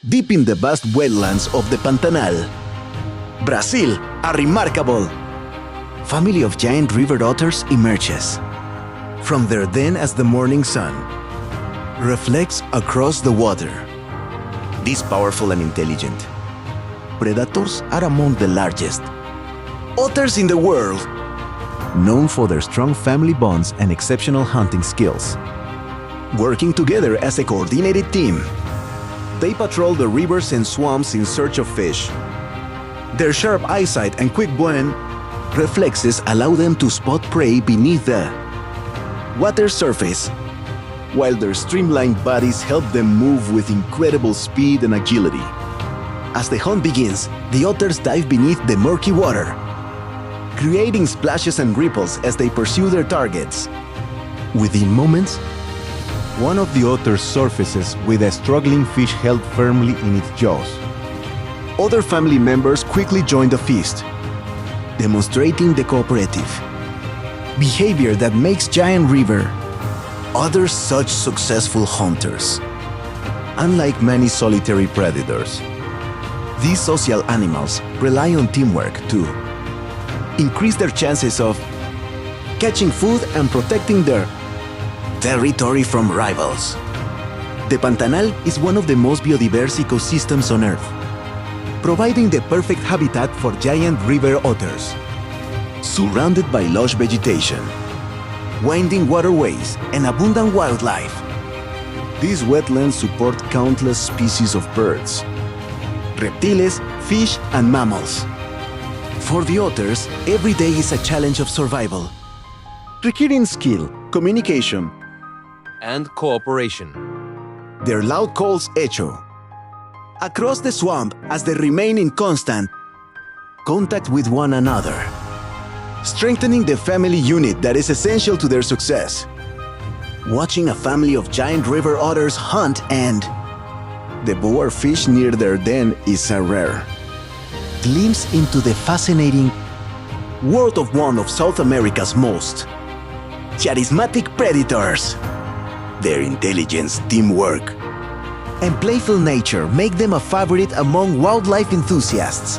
deep in the vast wetlands of the Pantanal. Brazil, a remarkable family of giant river otters emerges from their den as the morning sun reflects across the water. These powerful and intelligent predators are among the largest otters in the world, known for their strong family bonds and exceptional hunting skills. Working together as a coordinated team, they patrol the rivers and swamps in search of fish. Their sharp eyesight and quick blend reflexes allow them to spot prey beneath the water surface, while their streamlined bodies help them move with incredible speed and agility. As the hunt begins, the otters dive beneath the murky water, creating splashes and ripples as they pursue their targets. Within moments, one of the otters surfaces with a struggling fish held firmly in its jaws. Other family members quickly join the feast, demonstrating the cooperative behavior that makes giant river otters such successful hunters. Unlike many solitary predators, these social animals rely on teamwork to increase their chances of catching food and protecting their territory from rivals. The Pantanal is one of the most biodiverse ecosystems on Earth, providing the perfect habitat for giant river otters. Surrounded by lush vegetation, winding waterways, and abundant wildlife, these wetlands support countless species of birds, reptiles, fish, and mammals. For the otters, every day is a challenge of survival, requiring skill, communication, and cooperation. Their loud calls echo across the swamp as they remain in constant contact with one another, strengthening the family unit that is essential to their success. Watching a family of giant river otters hunt and devour fish near their den is a rare glimpse into the fascinating world of one of South America's most charismatic predators. Their intelligence, teamwork, and playful nature make them a favorite among wildlife enthusiasts.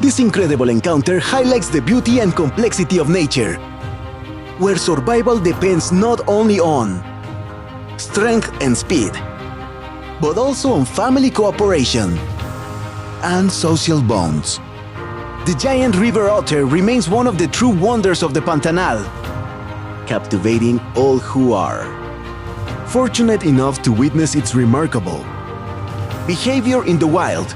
This incredible encounter highlights the beauty and complexity of nature, where survival depends not only on strength and speed, but also on family cooperation and social bonds. The giant river otter remains one of the true wonders of the Pantanal, captivating all who are fortunate enough to witness its remarkable behavior in the wild.